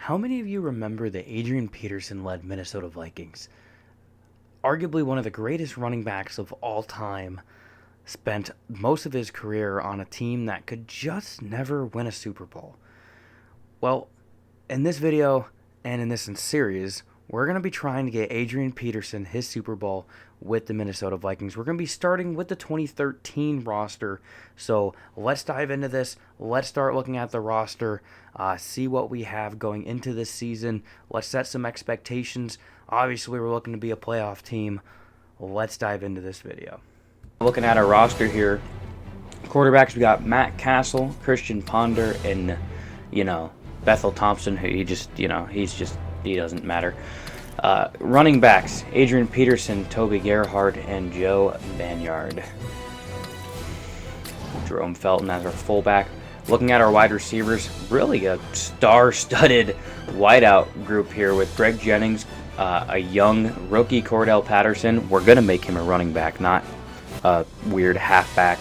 How many of you remember the Adrian Peterson-led Minnesota Vikings? Arguably one of the greatest running backs of all time, spent most of his career on a team that could just never win a Super Bowl. Well, in this video and in this series, we're going to be trying to get Adrian Peterson his Super Bowl with the Minnesota Vikings. We're going to be starting with the 2013 roster. So let's dive into this. Let's start looking at the roster, see what we have going into this season. Let's set some expectations. Obviously, we're looking to be a playoff team. Let's dive into this video. Looking at our roster here, quarterbacks, we got Matt Castle, Christian Ponder, and, Bethel Thompson, who he doesn't matter. Running backs, Adrian Peterson, Toby Gerhardt, and Joe Banyard. Jerome Felton as our fullback. Looking at our wide receivers, really a star-studded wideout group here with Greg Jennings, a young rookie Cordell Patterson. We're going to make him a running back, not a weird halfback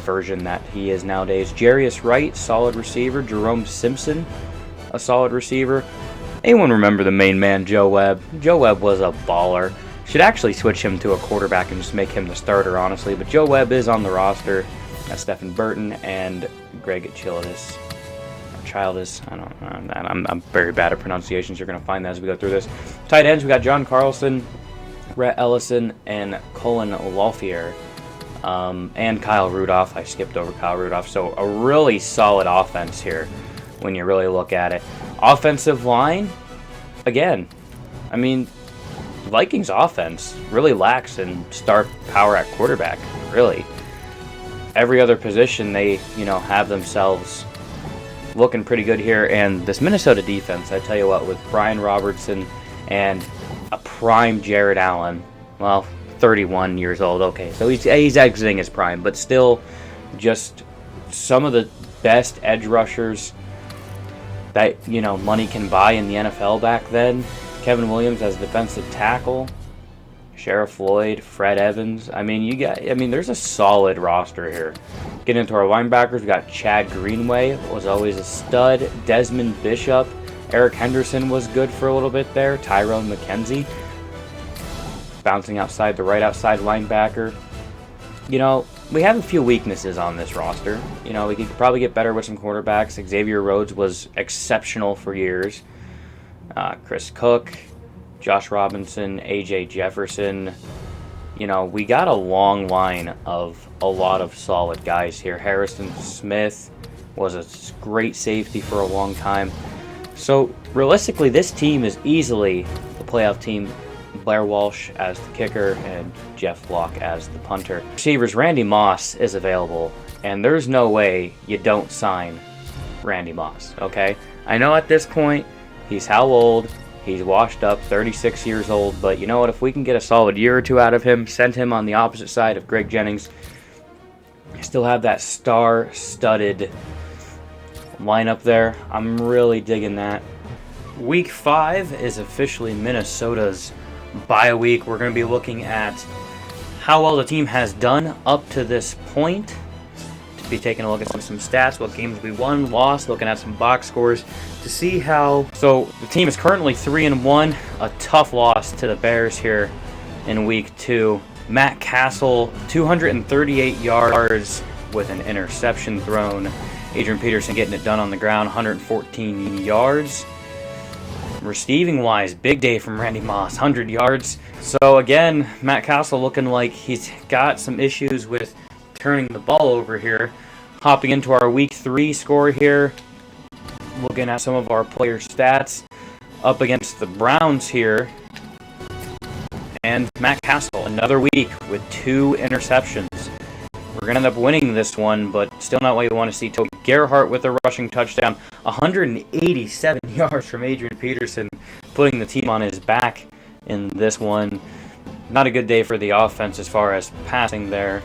version that he is nowadays. Jarius Wright, solid receiver. Jerome Simpson, a solid receiver. Anyone remember the main man, Joe Webb? Joe Webb was a baller. Should actually switch him to a quarterback and just make him the starter, honestly. But Joe Webb is on the roster. That's Stephen Burton and Greg Childis. I don't know. I'm very bad at pronunciations. You're going to find that as we go through this. Tight ends, we got John Carlson, Rhett Ellison, and Colin Lauthier. And Kyle Rudolph. I skipped over Kyle Rudolph. So a really solid offense here when you really look at it. Offensive line, again, Vikings offense really lacks in star power at quarterback, really. Every other position they, have themselves looking pretty good here. And this Minnesota defense, I tell you what, with Brian Robertson and a prime Jared Allen, 31 years old, okay, so he's exiting his prime, but still just some of the best edge rushers that, money can buy in the NFL back then. Kevin Williams as defensive tackle, Sheriff Lloyd, Fred Evans. There's a solid roster here. Getting into our linebackers, we got Chad Greenway, was always a stud. Desmond Bishop. Eric Henderson was good for a little bit there. Tyrone McKenzie, bouncing outside the right outside linebacker. We have a few weaknesses on this roster. We could probably get better with some quarterbacks. Xavier Rhodes was exceptional for years. Chris Cook, Josh Robinson, A.J. Jefferson. We got a long line of a lot of solid guys here. Harrison Smith was a great safety for a long time. So, realistically, this team is easily a playoff team. Blair Walsh as the kicker and Jeff Block as the punter. Receivers, Randy Moss is available, and there's no way you don't sign Randy Moss, okay? I know at this point, he's how old? He's washed up, 36 years old, but you know what? If we can get a solid year or two out of him, send him on the opposite side of Greg Jennings, still have that star-studded lineup there. I'm really digging that. Week 5 is officially Minnesota's bye week. We're going to be looking at how well the team has done up to this point. To be taking a look at some stats, what games we won, lost, looking at some box scores to see how. So the team is currently 3-1. A tough loss to the Bears here in week 2. Matt Castle, 238 yards with an interception thrown. Adrian Peterson getting it done on the ground, 114 yards. Receiving wise, big day from Randy Moss, 100 yards. So again, Matt Castle looking like he's got some issues with turning the ball over here. Hopping into our week 3 score here, looking at some of our player stats up against the Browns here. And Matt Castle, another week with 2 interceptions. We're going to end up winning this one, but still not what you want to see. Toby Gerhardt with a rushing touchdown. 187 yards from Adrian Peterson, putting the team on his back in this one. Not a good day for the offense as far as passing there,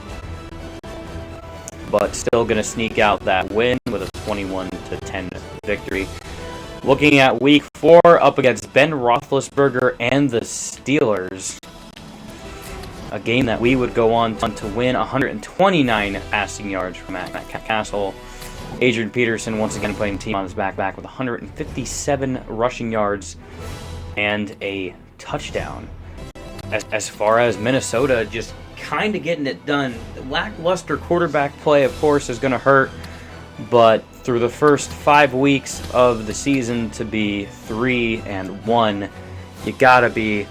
but still going to sneak out that win with a 21-10 victory. Looking at week 4 up against Ben Roethlisberger and the Steelers. A game that we would go on to win. 129 passing yards from Matt Castle. Adrian Peterson once again putting the team on his back with 157 rushing yards and a touchdown. As far as Minnesota just kind of getting it done, lackluster quarterback play, of course, is going to hurt, but through the first 5 weeks of the season to be 3-1, you got to be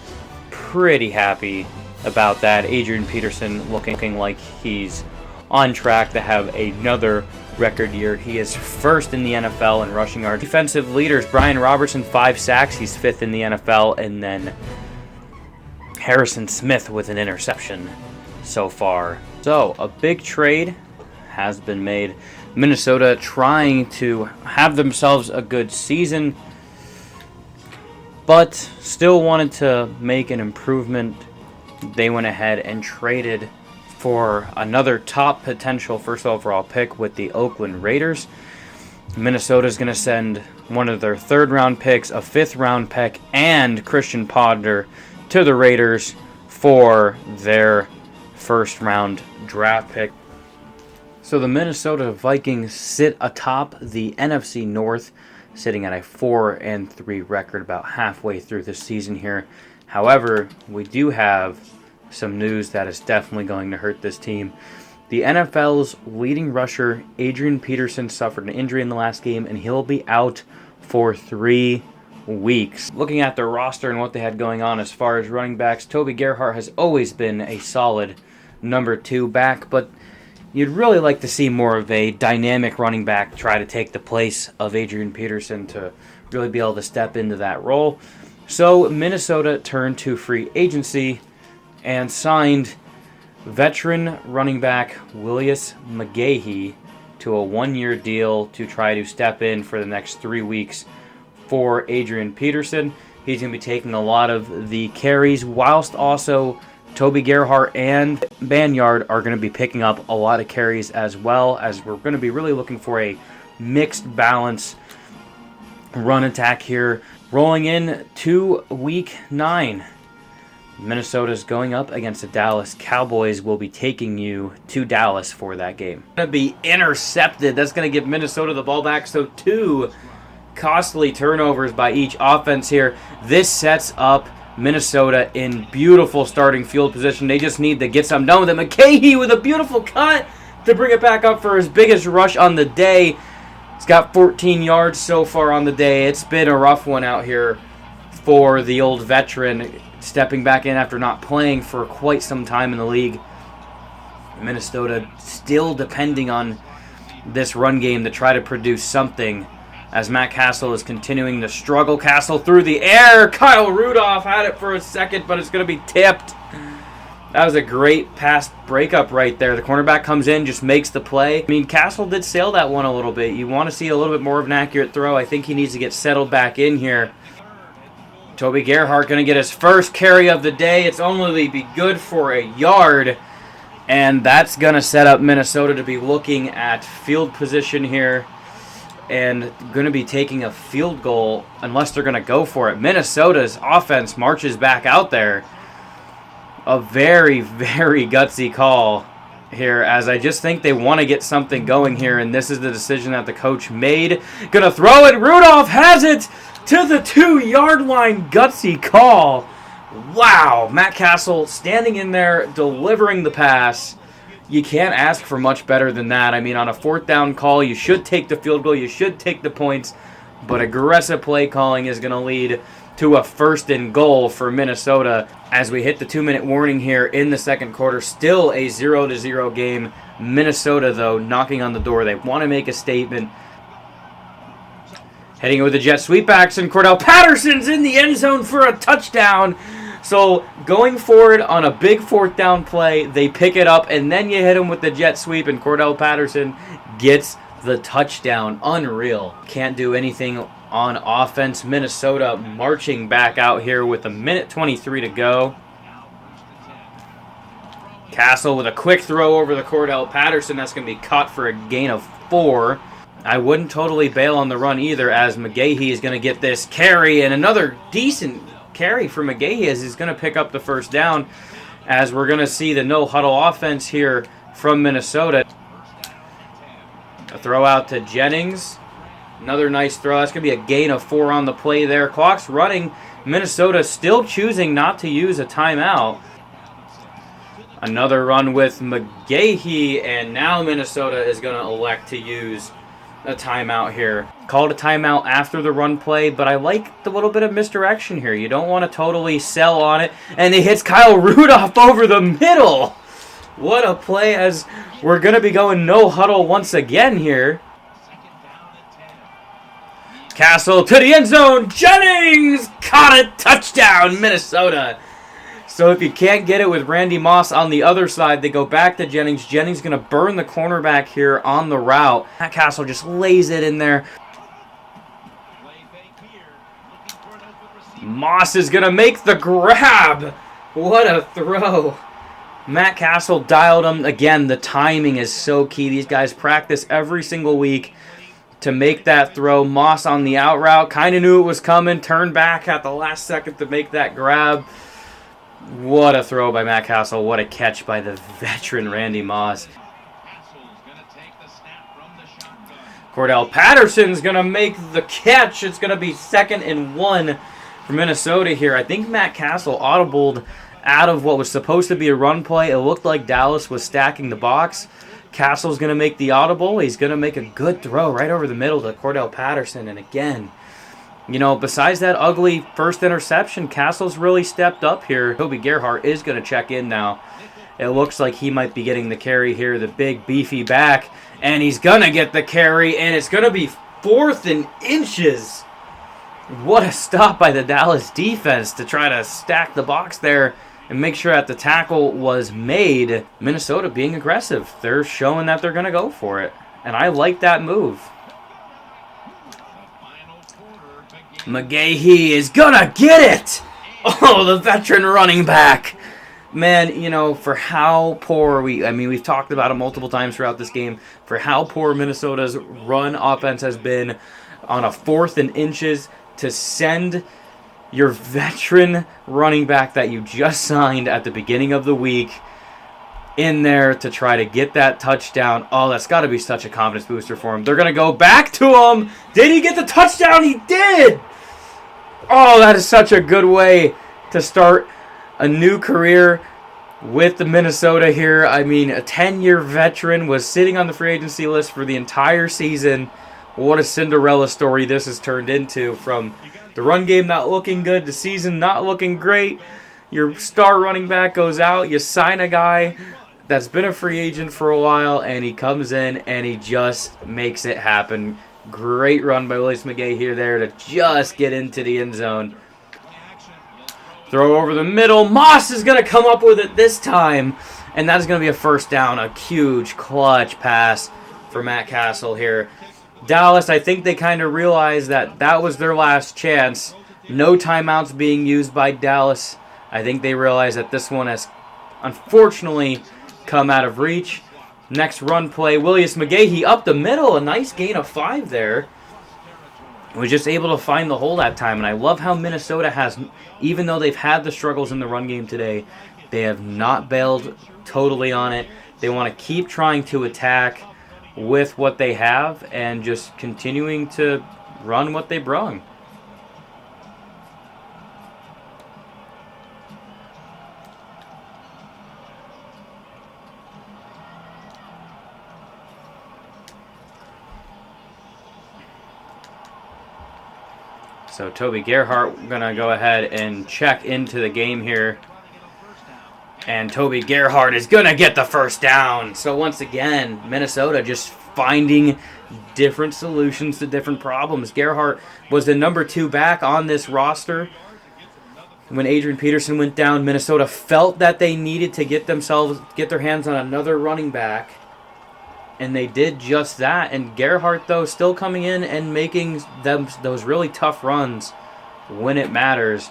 pretty happy about that. Adrian Peterson looking like he's on track to have another record year. He is first in the NFL in rushing yards. Defensive leaders, Brian Robertson, 5 sacks. He's 5th in the NFL. And then Harrison Smith with an interception so far. So, a big trade has been made. Minnesota trying to have themselves a good season, but still wanted to make an improvement. They went ahead and traded for another top potential first overall pick with the Oakland Raiders. Minnesota's going to send one of their 3rd round picks, a 5th round pick, and Christian Ponder to the Raiders for their 1st round draft pick. So the Minnesota Vikings sit atop the NFC North, sitting at a 4-3 record about halfway through the season here. However, we do have some news that is definitely going to hurt this team. The NFL's leading rusher, Adrian Peterson, suffered an injury in the last game, and he'll be out for 3 weeks. Looking at their roster and what they had going on as far as running backs, Toby Gerhart has always been a solid number 2 back, but you'd really like to see more of a dynamic running back try to take the place of Adrian Peterson to really be able to step into that role. So Minnesota turned to free agency and signed veteran running back Willis McGahee to a 1-year deal to try to step in for the next 3 weeks for Adrian Peterson. He's going to be taking a lot of the carries, whilst also Toby Gerhart and Banyard are going to be picking up a lot of carries, as well as we're going to be really looking for a mixed balance run attack here. Rolling in to week 9. Minnesota's going up against the Dallas Cowboys. Will be taking you to Dallas for that game. Going to be intercepted. That's going to give Minnesota the ball back. So 2 costly turnovers by each offense here. This sets up Minnesota in beautiful starting field position. They just need to get something done with it. McGahee with a beautiful cut to bring it back up for his biggest rush on the day. He's got 14 yards so far on the day. It's been a rough one out here for the old veteran, stepping back in after not playing for quite some time in the league. Minnesota still depending on this run game to try to produce something, as Matt Castle is continuing to struggle. Castle through the air. Kyle Rudolph had it for a second, but it's going to be tipped. That was a great pass breakup right there. The cornerback comes in, just makes the play. I mean, Castle did sail that one a little bit. You want to see a little bit more of an accurate throw. I think he needs to get settled back in here. Toby Gerhart going to get his first carry of the day. It's only be good for a yard. And that's going to set up Minnesota to be looking at field position here and going to be taking a field goal unless they're going to go for it. Minnesota's offense marches back out there. A very, very gutsy call here, as I just think they want to get something going here, and this is the decision that the coach made. Going to throw it. Rudolph has it to the 2-yard line. Gutsy call. Wow. Matt Castle standing in there, delivering the pass. You can't ask for much better than that. I mean, on a 4th down call, you should take the field goal. You should take the points. But aggressive play calling is going to lead to a 1st and goal for Minnesota as we hit the 2-minute warning here in the second quarter. Still a 0-0 game. Minnesota, though, knocking on the door. They want to make a statement. Heading with the jet sweep action. Cordell Patterson's in the end zone for a touchdown. So going forward on a big 4th down play, they pick it up, and then you hit him with the jet sweep, and Cordell Patterson gets the touchdown. Unreal. Can't do anything on offense. Minnesota marching back out here with 1:23 to go. Castle with a quick throw over the Cordell Patterson. That's going to be caught for a gain of 4. I wouldn't totally bail on the run either, as McGahee is going to get this carry, and another decent carry for McGahee as he's going to pick up the 1st down, as we're going to see the no-huddle offense here from Minnesota. A throw out to Jennings. Another nice throw. That's going to be a gain of 4 on the play there. Clock's running. Minnesota still choosing not to use a timeout. Another run with McGahee, and now Minnesota is going to elect to use a timeout here. Called a timeout after the run play, but I like the little bit of misdirection here. You don't want to totally sell on it, and it hits Kyle Rudolph over the middle. What a play, as we're going to be going no huddle once again here. Castle to the end zone. Jennings caught it. Touchdown, Minnesota. So if you can't get it with Randy Moss on the other side, they go back to Jennings. Jennings going to burn the cornerback here on the route. Matt Castle just lays it in there. Moss is going to make the grab. What a throw. Matt Castle dialed him. Again, the timing is so key. These guys practice every single week to make that throw. Moss on the out route. Kind of knew it was coming. Turned back at the last second to make that grab. What a throw by Matt Castle. What a catch by the veteran Randy Moss. Cordell Patterson's going to make the catch. It's going to be 2nd and 1 for Minnesota here. I think Matt Castle audibled out of what was supposed to be a run play. It looked like Dallas was stacking the box. Castle's going to make the audible. He's going to make a good throw right over the middle to Cordell Patterson. And again, you know, besides that ugly first interception, Castle's really stepped up here. Toby Gerhart is going to check in now. It looks like he might be getting the carry here, the big beefy back. And he's going to get the carry, and it's going to be 4th and inches. What a stop by the Dallas defense to try to stack the box there and make sure that the tackle was made. Minnesota being aggressive. They're showing that they're going to go for it. And I like that move. McGahee is going to get it! Oh, the veteran running back. Man, you know, for how poor we've talked about it multiple times throughout this game, for how poor Minnesota's run offense has been on a 4th and inches, to send your veteran running back that you just signed at the beginning of the week in there to try to get that touchdown. Oh, that's got to be such a confidence booster for him. They're going to go back to him. Did he get the touchdown? He did. Oh, that is such a good way to start a new career with the Minnesota here. I mean, a 10-year veteran was sitting on the free agency list for the entire season. What a Cinderella story this has turned into, from the run game not looking good, the season not looking great. Your star running back goes out, you sign a guy that's been a free agent for a while, and he comes in and he just makes it happen. Great run by Willis McGahee here there to just get into the end zone. Throw over the middle. Moss is going to come up with it this time, and that is going to be a first down. A huge clutch pass for Matt Castle here. Dallas, I think they kind of realized that that was their last chance. No timeouts being used by Dallas. I think they realized that this one has unfortunately come out of reach. Next run play, Willis McGahee up the middle. A nice gain of 5 there. Was just able to find the hole that time. And I love how Minnesota has, even though they've had the struggles in the run game today, they have not bailed totally on it. They want to keep trying to attack with what they have and just continuing to run what they brung. So Toby Gerhart going to go ahead and check into the game here. And Toby Gerhart is going to get the first down. So once again, Minnesota just finding different solutions to different problems. Gerhart was the number 2 back on this roster. When Adrian Peterson went down, Minnesota felt that they needed to get their hands on another running back. And they did just that. And Gerhart, though, still coming in and making those really tough runs when it matters.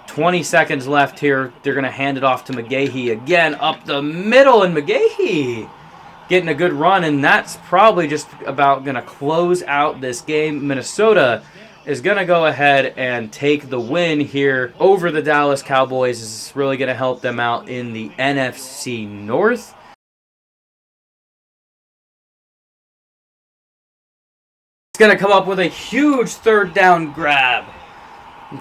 20 seconds left here. They're going to hand it off to McGahee again up the middle. And McGahee getting a good run. And that's probably just about going to close out this game. Minnesota is going to go ahead and take the win here over the Dallas Cowboys. This is really going to help them out in the NFC North. going to come up with a huge third down grab.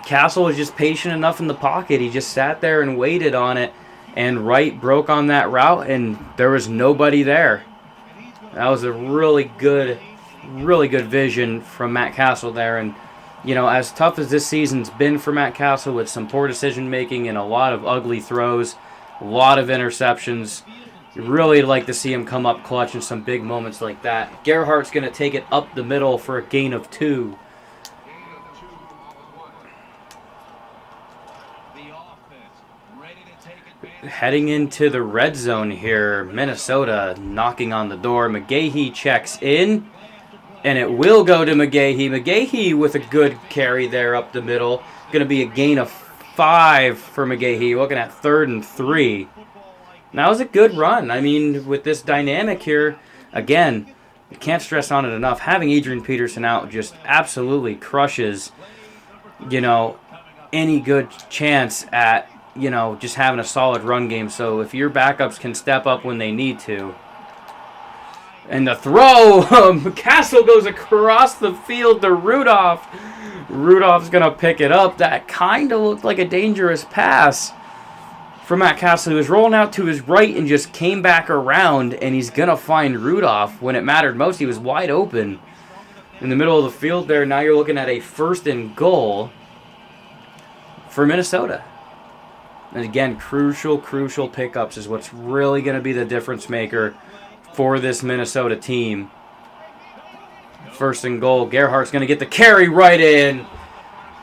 Castle was just patient enough in the pocket. He just sat there and waited on it. And Wright broke on that route, and there was nobody there. That was a really good vision from Matt Castle there. And, you know, as tough as this season's been for Matt Castle with some poor decision-making and a lot of ugly throws, a lot of interceptions, you really like to see him come up clutch in some big moments like that. Gerhardt's going to take it up the middle for a gain of 2. Heading into the red zone here, Minnesota knocking on the door. McGahee checks in, and it will go to McGahee. McGahee with a good carry there up the middle. Going to be a gain of 5 for McGahee. Looking at 3rd and 3. That was a good run. I mean, with this dynamic here, again, I can't stress on it enough. Having Adrian Peterson out just absolutely crushes, you know, any good chance at, you know, just having a solid run game. So if your backups can step up when they need to. And the throw, Castle goes across the field to Rudolph. Rudolph's going to pick it up. That kind of looked like a dangerous pass for Matt Castle. He was rolling out to his right and just came back around, and he's going to find Rudolph when it mattered most. He was wide open in the middle of the field there. Now you're looking at a 1st and goal for Minnesota. And again, crucial pickups is what's really going to be the difference maker for this Minnesota team. 1st and goal. Gerhardt's going to get the carry right in.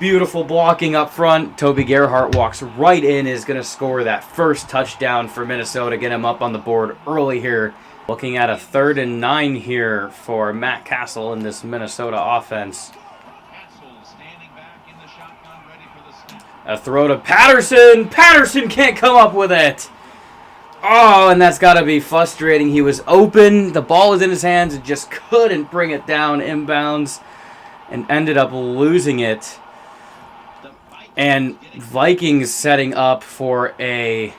Beautiful blocking up front. Toby Gerhardt walks right in, is going to score that first touchdown for Minnesota. Get him up on the board early here. Looking at a 3rd and 9 here for Matt Castle in this Minnesota offense. A throw to Patterson. Patterson can't come up with it. Oh, and that's got to be frustrating. He was open. The ball was in his hands and just couldn't bring it down inbounds and ended up losing it. And Vikings setting up for a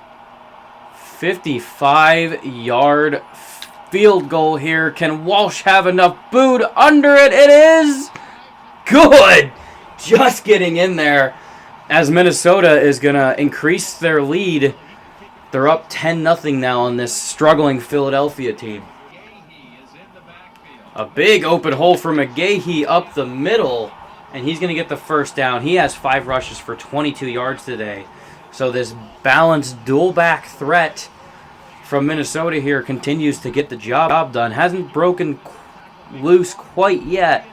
55-yard field goal here. Can Walsh have enough boot under it? It is good. Just getting in there as Minnesota is going to increase their lead. They're up 10-0 now on this struggling Philadelphia team. A big open hole for McGahee up the middle, and he's going to get the first down. He has 5 rushes for 22 yards today. So this balanced dual back threat from Minnesota here continues to get the job done. Hasn't broken loose quite yet,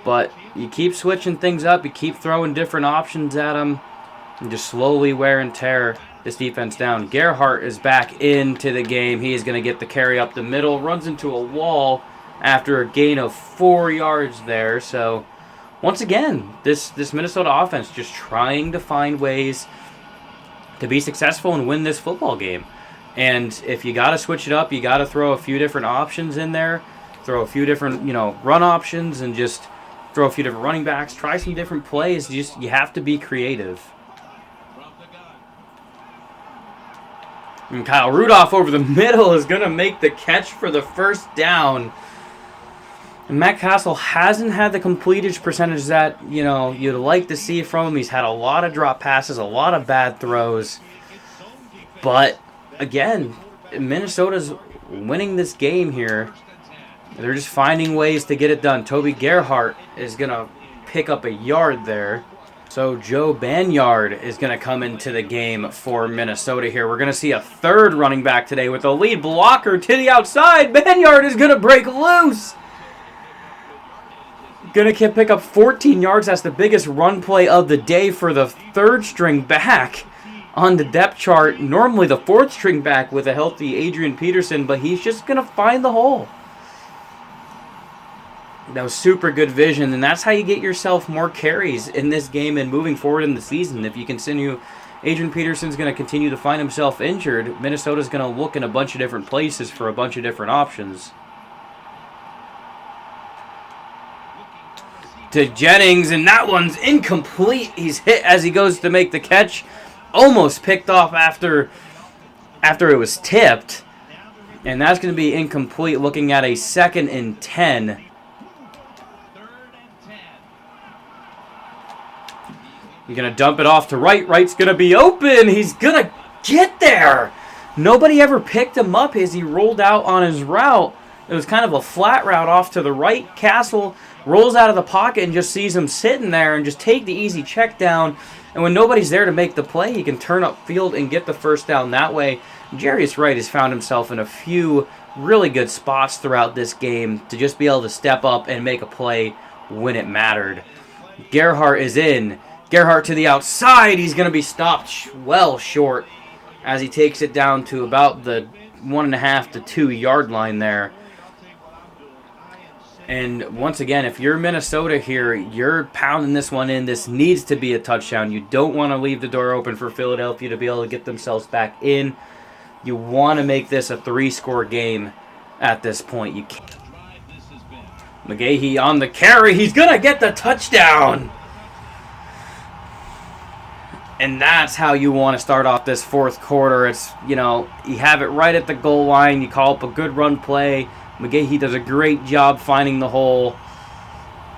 but you keep switching things up. You keep throwing different options at them, and just slowly wear and tear this defense down. Gerhardt is back into the game. He is going to get the carry up the middle. Runs into a wall after a gain of 4 yards there. So once again, this Minnesota offense just trying to find ways to be successful and win this football game. And if you got to switch it up, you got to throw a few different options in there. Throw a few different, run options, and just throw a few different running backs. Try some different plays. You have to be creative. And Kyle Rudolph over the middle is going to make the catch for the first down. And Matt Castle hasn't had the completage percentage that, you'd like to see from him. He's had a lot of drop passes, a lot of bad throws. But, again, Minnesota's winning this game here. They're just finding ways to get it done. Toby Gerhardt is going to pick up a yard there. So Joe Banyard is going to come into the game for Minnesota here. We're going to see a 3rd running back today with a lead blocker to the outside. Banyard is going to break loose. Going to pick up 14 yards. That's the biggest run play of the day for the 3rd string back on the depth chart. Normally the 4th string back with a healthy Adrian Peterson, but he's just going to find the hole. That was super good vision, and that's how you get yourself more carries in this game and moving forward in the season. If you continue, Adrian Peterson's going to continue to find himself injured. Minnesota's going to look in a bunch of different places for a bunch of different options. To Jennings, and that one's incomplete. He's hit as he goes to make the catch. Almost picked off after it was tipped. And that's going to be incomplete, looking at a 2nd and 10. You're going to dump it off to Wright. Wright's going to be open. He's going to get there. Nobody ever picked him up as he rolled out on his route. It was kind of a flat route off to the right. Castle rolls out of the pocket and just sees him sitting there and just take the easy check down. And when nobody's there to make the play, he can turn upfield and get the first down that way. Jarius Wright has found himself in a few really good spots throughout this game to just be able to step up and make a play when it mattered. Gerhart is in. Gerhart to the outside. He's going to be stopped well short as he takes it down to about the 1.5 to 2 yard line there. And once again, if you're Minnesota here, you're pounding this one in. This needs to be a touchdown. You don't want to leave the door open for Philadelphia to be able to get themselves back in. You want to make this a 3-score game at this point. You can't. McGahee on the carry. He's going to get the touchdown. And that's how you want to start off this fourth quarter. It's, you have it right at the goal line. You call up a good run play. McGahee does a great job finding the hole.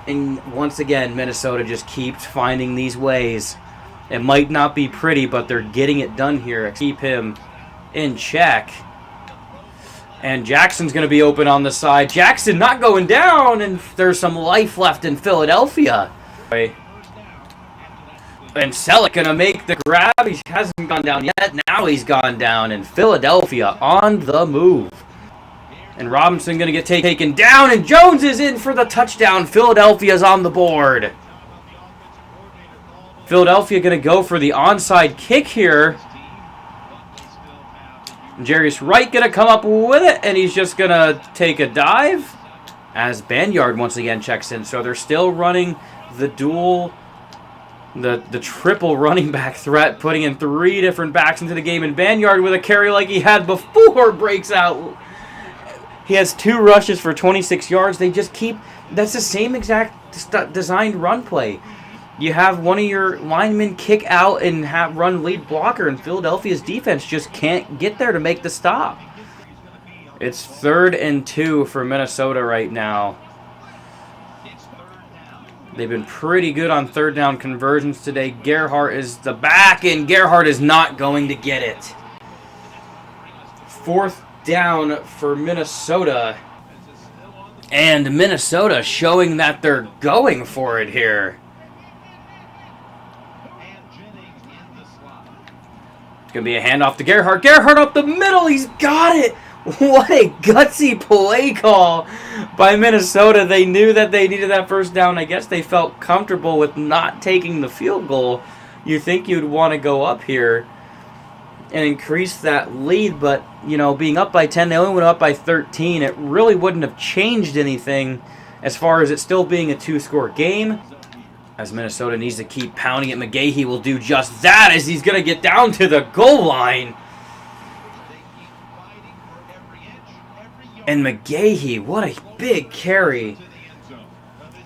And once again, Minnesota just keeps finding these ways. It might not be pretty, but they're getting it done here. Keep him in check. And Jackson's going to be open on the side. Jackson not going down, and there's some life left in Philadelphia. And Selleck going to make the grab. He hasn't gone down yet. Now he's gone down, and Philadelphia on the move. And Robinson going to get taken down, and Jones is in for the touchdown. Philadelphia's on the board. Philadelphia going to go for the onside kick here. Jarius Wright going to come up with it, and he's just going to take a dive as Banyard once again checks in. So they're still running the the triple running back threat, putting in 3 different backs into the game, and Banyard with a carry like he had before breaks out. He has 2 rushes for 26 yards. They just keep... That's the same exact designed run play. You have one of your linemen kick out and run lead blocker, and Philadelphia's defense just can't get there to make the stop. It's 3rd and 2 for Minnesota right now. They've been pretty good on 3rd down conversions today. Gerhart is the back, and Gerhart is not going to get it. 4th down for Minnesota. And Minnesota showing that they're going for it here. It's going to be a handoff to Gerhart. Gerhart up the middle. He's got it. What a gutsy play call by Minnesota. They knew that they needed that first down. I guess they felt comfortable with not taking the field goal. You think you'd want to go up here and increase that lead, but, being up by 10, they only went up by 13. It really wouldn't have changed anything as far as it still being a 2-score game. As Minnesota needs to keep pounding it, McGahee will do just that as he's going to get down to the goal line. And McGahee, what a big carry.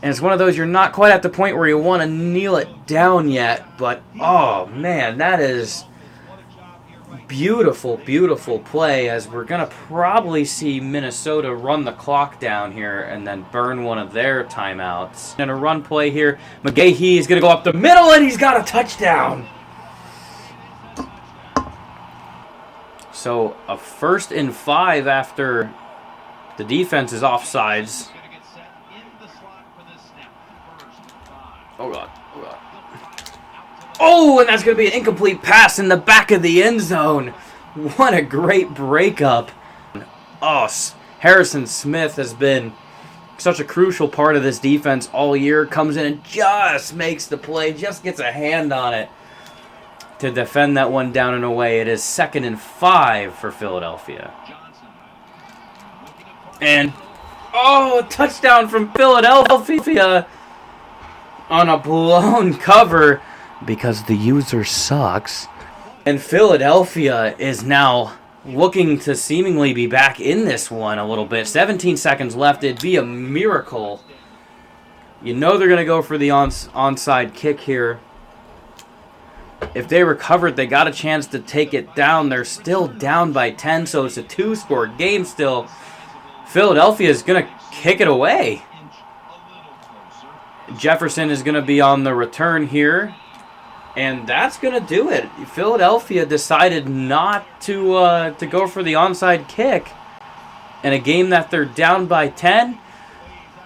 And it's one of those you're not quite at the point where you want to kneel it down yet, but, oh, man, that is beautiful, beautiful play, as we're going to probably see Minnesota run the clock down here and then burn one of their timeouts. And a run play here. McGahee is going to go up the middle, and he's got a touchdown. So a 1st and 5 after the defense is offsides. Oh, God. Oh, God. Oh, and that's going to be an incomplete pass in the back of the end zone. What a great breakup. Oh, Harrison Smith has been such a crucial part of this defense all year. Comes in and just makes the play, just gets a hand on it to defend that one down and away. It is 2nd and 5 for Philadelphia. And, a touchdown from Philadelphia on a blown cover because the user sucks. And Philadelphia is now looking to seemingly be back in this one a little bit. 17 seconds left. It'd be a miracle. They're going to go for the onside kick here. If they recovered, they got a chance to take it down. They're still down by 10, so it's a 2-score game still. Philadelphia is going to kick it away. Jefferson is going to be on the return here. And that's going to do it. Philadelphia decided not to go for the onside kick in a game that they're down by 10.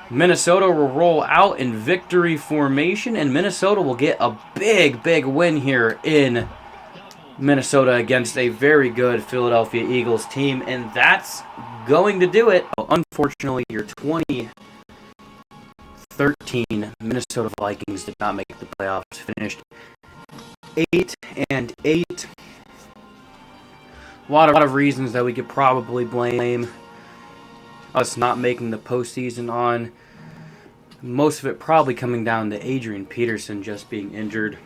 Minnesota will roll out in victory formation, and Minnesota will get a big, big win here in Minnesota against a very good Philadelphia Eagles team, and that's going to do it. Unfortunately, your 2013 Minnesota Vikings did not make the playoffs, finished 8-8. A lot of reasons that we could probably blame us not making the postseason on. Most of it probably coming down to Adrian Peterson just being injured.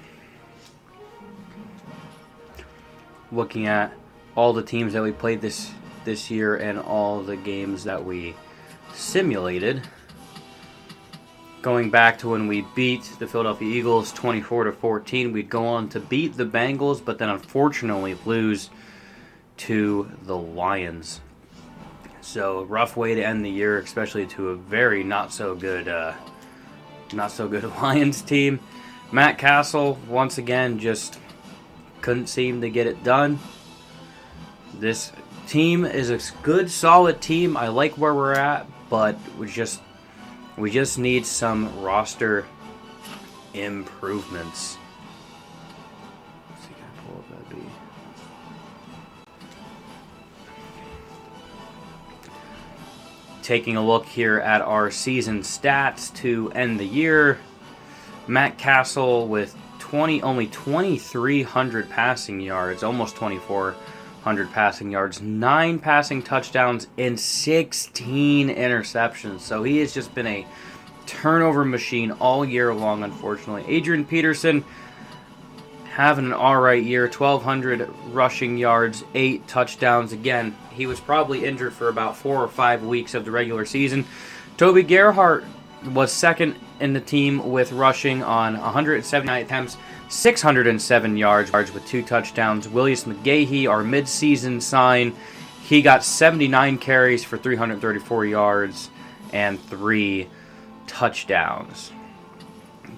Looking at all the teams that we played this year and all the games that we simulated, going back to when we beat the Philadelphia Eagles 24-14, we'd go on to beat the Bengals, but then unfortunately lose to the Lions. So rough way to end the year, especially to a very not so good Lions team. Matt Castle once again just couldn't seem to get it done. This team is a good, solid team. I like where we're at, but we just need some roster improvements. Let's see, can I pull up that B? Taking a look here at our season stats to end the year, Matt Castle with only 2,300 passing yards, almost 2,400 passing yards, 9 passing touchdowns, and 16 interceptions. So he has just been a turnover machine all year long, unfortunately. Adrian Peterson having an alright year, 1,200 rushing yards, 8 touchdowns. Again, he was probably injured for about 4 or 5 weeks of the regular season. Toby Gerhart was second in the team with rushing on 179 attempts, 607 yards with 2 touchdowns. Willis McGahee, our midseason sign, he got 79 carries for 334 yards and 3 touchdowns.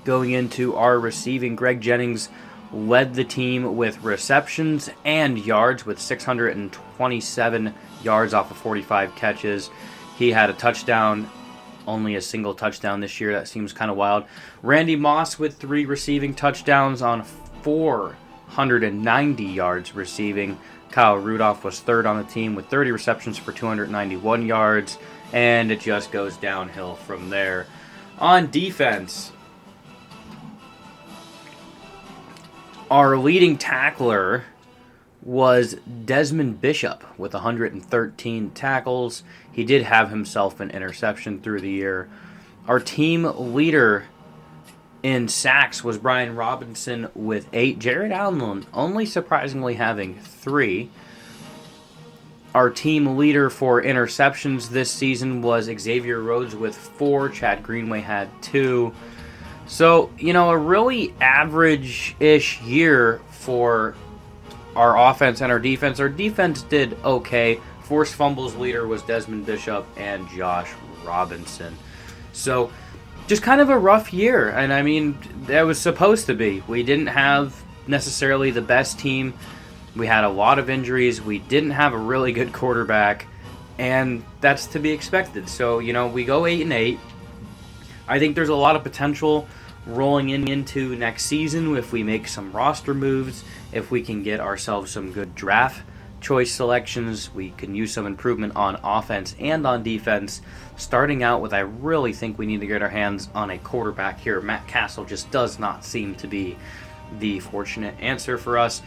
Going into our receiving, Greg Jennings led the team with receptions and yards with 627 yards off of 45 catches. He had a touchdown, only a single touchdown this year. That seems kind of wild. Randy Moss with 3 receiving touchdowns on 490 yards receiving. Kyle Rudolph was third on the team with 30 receptions for 291 yards, and it just goes downhill from there. On defense, our leading tackler was Desmond Bishop with 113 tackles. He did have himself an interception through the year. Our team leader in sacks was Brian Robinson with 8. Jared Allen only surprisingly having 3. Our team leader for interceptions this season was Xavier Rhodes with 4. Chad Greenway had 2. So, a really average-ish year for our offense and our defense. Our defense did okay. Forced fumbles leader was Desmond Bishop and Josh Robinson. So, just kind of a rough year. And, that was supposed to be. We didn't have necessarily the best team. We had a lot of injuries. We didn't have a really good quarterback. And that's to be expected. So, we go 8-8. I think there's a lot of potential rolling into next season if we make some roster moves, if we can get ourselves some good draft choice selections, we can use some improvement on offense and on defense. Starting out with, I really think we need to get our hands on a quarterback here. Matt Castle just does not seem to be the fortunate answer for us.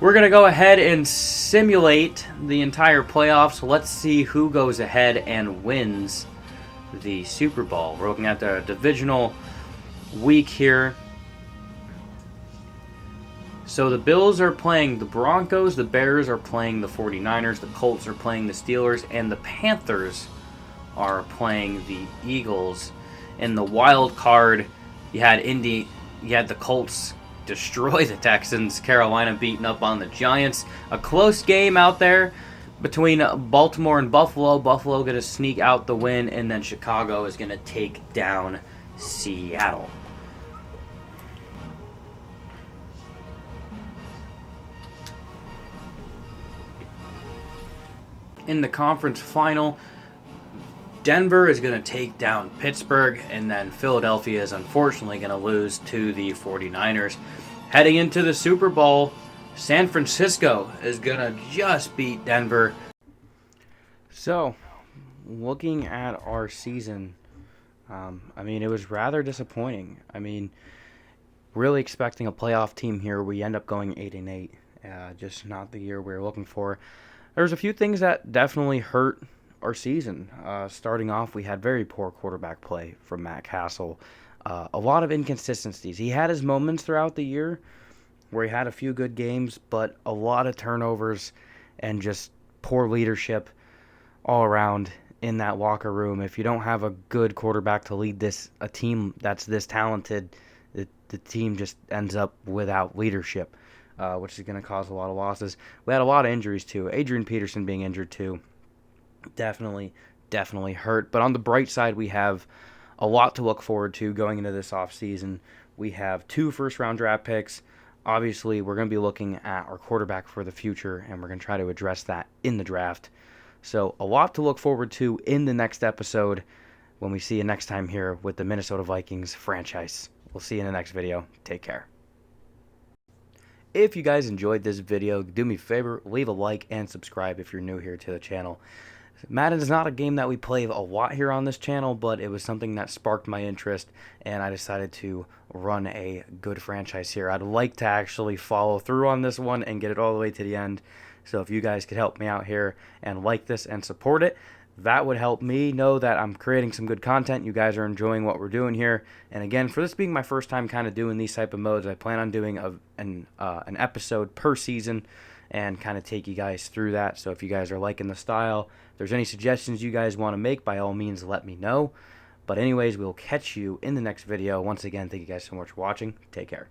We're going to go ahead and simulate the entire playoffs. Let's see who goes ahead and wins the Super Bowl. We're looking at the divisional week here. So the Bills are playing the Broncos, the Bears are playing the 49ers, the Colts are playing the Steelers, and the Panthers are playing the Eagles. In the wild card, you had the Colts destroy the Texans, Carolina beating up on the Giants. A close game out there between Baltimore and Buffalo. Buffalo going to sneak out the win, and then Chicago is going to take down Seattle. In the conference final, Denver is going to take down Pittsburgh, and then Philadelphia is unfortunately going to lose to the 49ers. Heading into the Super Bowl, San Francisco is going to just beat Denver. So, looking at our season, it was rather disappointing. Really expecting a playoff team here. We end up going 8-8. Just not the year we were looking for. There's a few things that definitely hurt our season. Starting off, we had very poor quarterback play from Matt Castle. A lot of inconsistencies. He had his moments throughout the year where he had a few good games, but a lot of turnovers and just poor leadership all around in that locker room. If you don't have a good quarterback to lead a team that's this talented, the team just ends up without leadership, which is going to cause a lot of losses. We had a lot of injuries too. Adrian Peterson being injured too. Definitely hurt. But on the bright side, we have a lot to look forward to going into this offseason. We have 2 first-round draft picks. Obviously, we're going to be looking at our quarterback for the future, and we're going to try to address that in the draft. So a lot to look forward to in the next episode when we see you next time here with the Minnesota Vikings franchise. We'll see you in the next video. Take care. If you guys enjoyed this video, do me a favor, leave a like and subscribe if you're new here to the channel. Madden is not a game that we play a lot here on this channel, but it was something that sparked my interest, and I decided to run a good franchise here. I'd like to actually follow through on this one and get it all the way to the end. So if you guys could help me out here and like this and support it, that would help me know that I'm creating some good content. You guys are enjoying what we're doing here. And again, for this being my first time kind of doing these type of modes, I plan on doing an episode per season and kind of take you guys through that. So if you guys are liking the style, if there's any suggestions you guys want to make, by all means, let me know. But anyways, we'll catch you in the next video. Once again, thank you guys so much for watching. Take care.